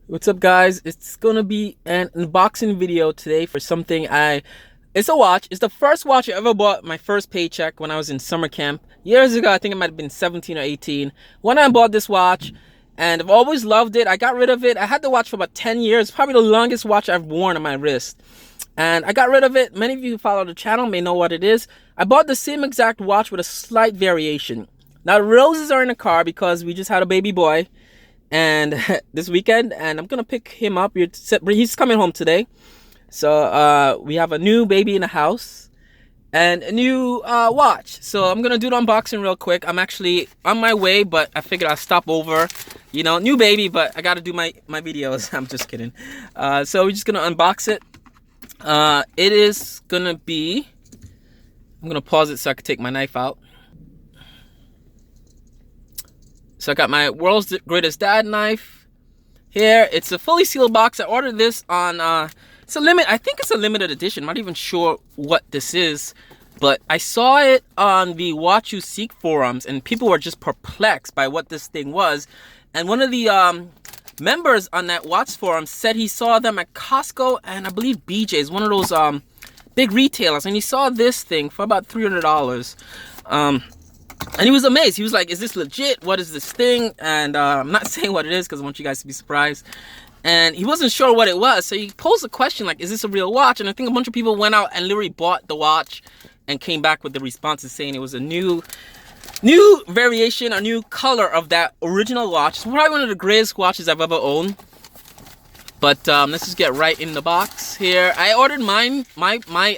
What's up, guys? It's gonna be an unboxing video today for something it's a watch. It's the first watch I ever bought. My first paycheck when I was in summer camp years ago. I think it might have been 17 or 18 when I bought this watch, and I've always loved it. I got rid of it. I had the watch for about 10 years, probably the longest watch I've worn on my wrist, and I got rid of it. Many of you who follow the channel may know what it is. I bought the same exact watch with a slight variation. Now the roses are in the car because we just had a baby boy and this weekend, and I'm gonna pick him up. He's coming home today, so we have a new baby in the house and a new watch. So I'm gonna do the unboxing real quick. I'm actually on my way, but I figured I'll stop over. You know, new baby, but I gotta do my videos. I'm just kidding. So we're just gonna unbox it. It is gonna be, I'm gonna pause it so I can take my knife out. So I got my World's Greatest Dad knife here. It's a fully sealed box. I ordered this on, it's a I think it's a limited edition. I'm not even sure what this is, but I saw it on the Watch You Seek forums, and people were just perplexed by what this thing was. And one of the members on that watch forum said he saw them at Costco and I believe BJ's, one of those big retailers, and he saw this thing for about $300. And he was amazed. He was like, is this legit? What is this thing? And I'm not saying what it is because I want you guys to be surprised. And he wasn't sure what it was. So he posed a question like, is this a real watch? And I think a bunch of people went out and literally bought the watch and came back with the responses saying it was a new variation, a new color of that original watch. It's probably one of the greatest watches I've ever owned. But let's just get right in the box here. I ordered my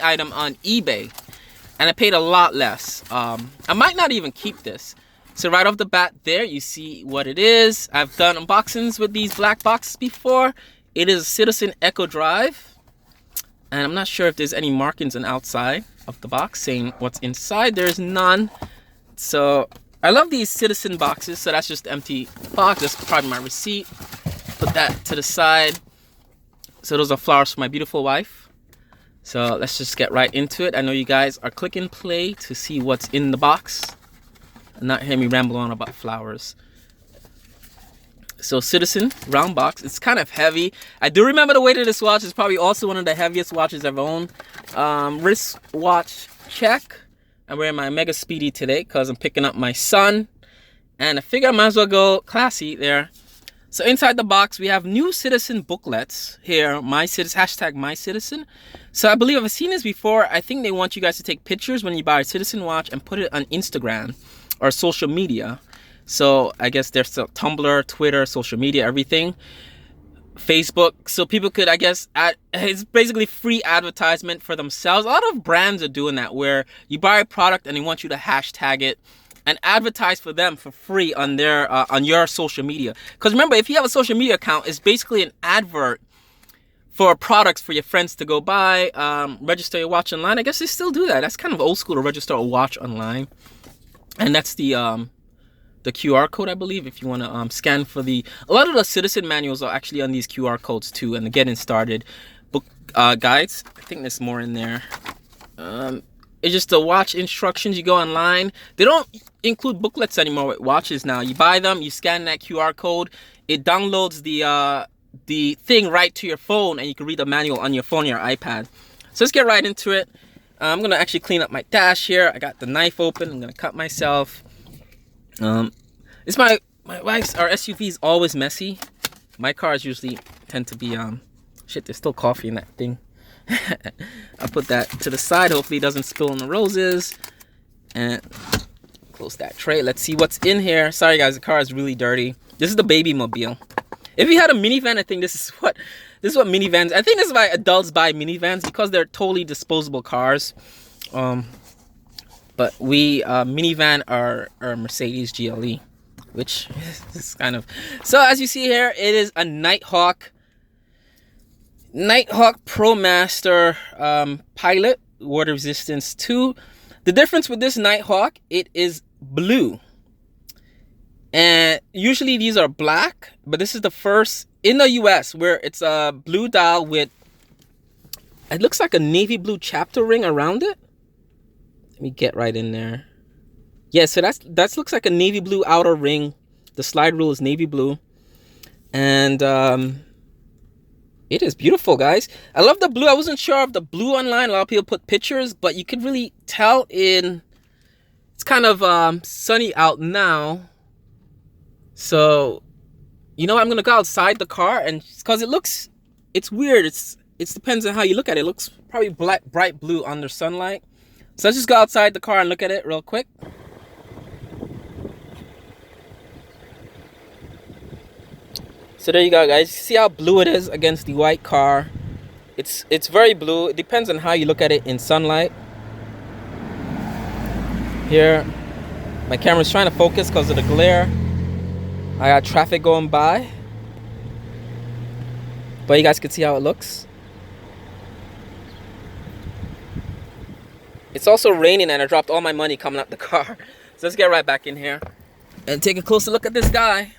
item on eBay, and I paid a lot less. I might not even keep this. So right off the bat there, you see what it is. I've done unboxings with these black boxes before. It is a Citizen Echo Drive. And I'm not sure if there's any markings on the outside of the box saying what's inside. There's none. So I love these Citizen boxes. So that's just the empty box. That's probably my receipt. Put that to the side. So those are flowers for my beautiful wife. So let's just get right into it. I know you guys are clicking play to see what's in the box and not hear me ramble on about flowers. So Citizen round box. It's kind of heavy. I do remember the weight of this watch. It's probably also one of the heaviest watches I've owned. Wrist watch check. I'm wearing my Mega Speedy today because I'm picking up my son, and I figure I might as well go classy there. So inside the box, we have new Citizen booklets here. My Citizen, hashtag My Citizen. So I believe I've seen this before. I think they want you guys to take pictures when you buy a Citizen watch and put it on Instagram or social media. So I guess there's Tumblr, Twitter, social media, everything. Facebook. So people could, I guess, it's basically free advertisement for themselves. A lot of brands are doing that where you buy a product and they want you to hashtag it and advertise for them for free on their on your social media. Because remember, if you have a social media account, it's basically an advert for products for your friends to go buy. Register your watch online. I guess they still do that. That's kind of old school to register a watch online. And that's the QR code, I believe, if you want to scan for a lot of the Citizen manuals are actually on these QR codes too, and the getting started book guides. I think there's more in there. It's just the watch instructions. You go online. They don't include booklets anymore with watches now. You buy them, you scan that QR code, it downloads the thing right to your phone, and you can read the manual on your phone or your iPad. So let's get right into it. I'm gonna actually clean up my dash here. I got the knife open. I'm gonna cut myself. It's my wife's. Our SUV is always messy. My cars usually tend to be shit. There's still coffee in that thing. I'll put that to the side. Hopefully it doesn't spill on the roses. And close that tray. Let's see what's in here. Sorry guys, the car is really dirty. This is the baby mobile. If you had a minivan, I think this is what minivans. I think this is why adults buy minivans, because they're totally disposable cars. But we minivan are Mercedes GLE, which is kind of. So as you see here, it is a Nighthawk ProMaster Pilot Water Resistance 2. The difference with this Nighthawk, it is blue. And usually these are black, but this is the first in the US where it's a blue dial with, it looks like a navy blue chapter ring around it. Let me get right in there. Yeah, so that looks like a navy blue outer ring. The slide rule is navy blue. And It is beautiful, guys. I love the blue. I wasn't sure of the blue online. A lot of people put pictures, but you could really tell in... It's kind of sunny out now. So, you know, I'm going to go outside the car, and because it looks... It's weird. It depends on how you look at it. It looks probably bright blue under sunlight. So let's just go outside the car and look at it real quick. So there you go, guys. See how blue it is against the white car. It's very blue. It depends on how you look at it in sunlight. Here, my camera's trying to focus because of the glare. I got traffic going by, but you guys can see how it looks. It's also raining, and I dropped all my money coming out the car. So let's get right back in here and take a closer look at this guy.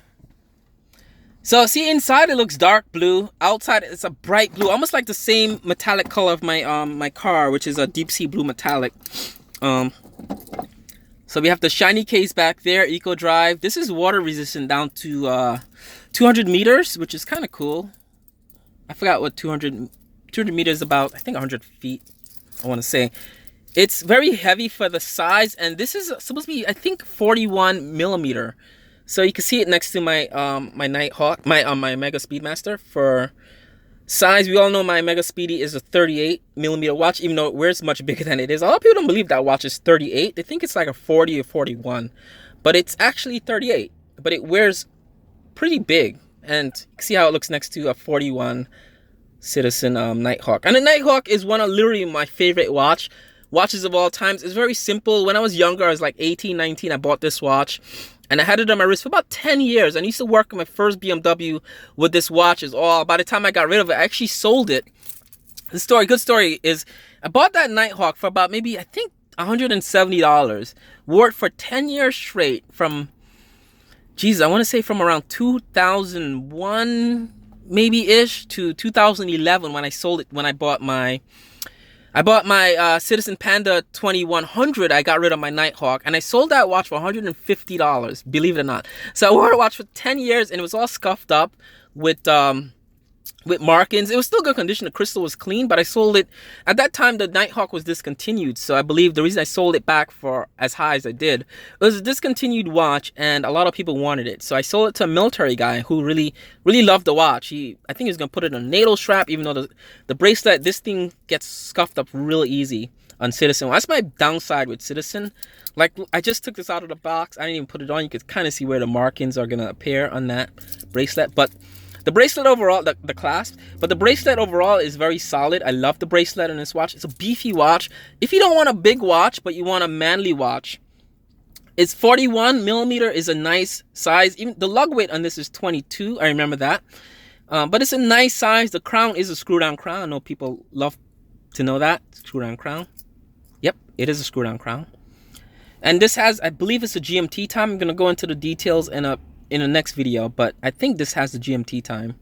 So see, inside it looks dark blue. Outside it's a bright blue, almost like the same metallic color of my my car, which is a deep sea blue metallic. So we have the shiny case back there, Eco Drive. This is water resistant down to 200 meters, which is kind of cool. I forgot what 200 meters is about. I think 100 feet, I want to say. It's very heavy for the size, and this is supposed to be, I think, 41 millimeter. So you can see it next to my my Nighthawk, my Mega Speedmaster. For size, we all know my Mega Speedy is a 38 millimeter watch, even though it wears much bigger than it is. A lot of people don't believe that watch is 38. They think it's like a 40 or 41, but it's actually 38. But it wears pretty big, and you can see how it looks next to a 41 Citizen Nighthawk. And the Nighthawk is one of literally my favorite watches of all times. It's very simple. When I was younger, I was like 18, 19, I bought this watch. And I had it on my wrist for about 10 years. And I used to work on my first BMW with this watch. By the time I got rid of it, I actually sold it. The good story is, I bought that Nighthawk for about maybe, I think, $170. Wore it for 10 years straight from, geez, I want to say from around 2001 maybe-ish to 2011 when I sold it, when I bought my Citizen Panda 2100. I got rid of my Nighthawk, and I sold that watch for $150, believe it or not. So I wore the watch for 10 years, and it was all scuffed up with markings. It was still good condition. The crystal was clean, but I sold it. At that time, the Nighthawk was discontinued, so I believe the reason I sold it back for as high as I did, it was a discontinued watch, and a lot of people wanted it. So I sold it to a military guy who really loved the watch. I think he was going to put it on a NATO strap, even though the bracelet, this thing gets scuffed up real easy on Citizen. Well, that's my downside with Citizen. Like, I just took this out of the box. I didn't even put it on. You could kind of see where the markings are going to appear on that bracelet, but the bracelet overall, the clasp, but the bracelet overall is very solid. I love the bracelet on this watch. It's a beefy watch. If you don't want a big watch, but you want a manly watch, it's 41 millimeter is a nice size. Even the lug weight on this is 22. I remember that. But it's a nice size. The crown is a screw-down crown. I know people love to know that. Screw-down crown. Yep, it is a screw-down crown. And this has, I believe it's a GMT time. I'm going to go into the details in the next video, but I think this has the GMT time.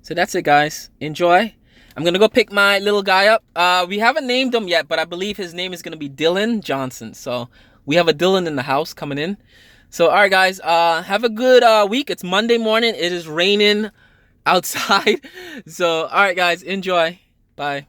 So that's it, guys. Enjoy. I'm gonna go pick my little guy up. We haven't named him yet, but I believe his name is gonna be Dylan Johnson. So we have a Dylan in the house coming in. So all right, guys, have a good week. It's Monday morning. It is raining outside. So all right, guys, enjoy. Bye.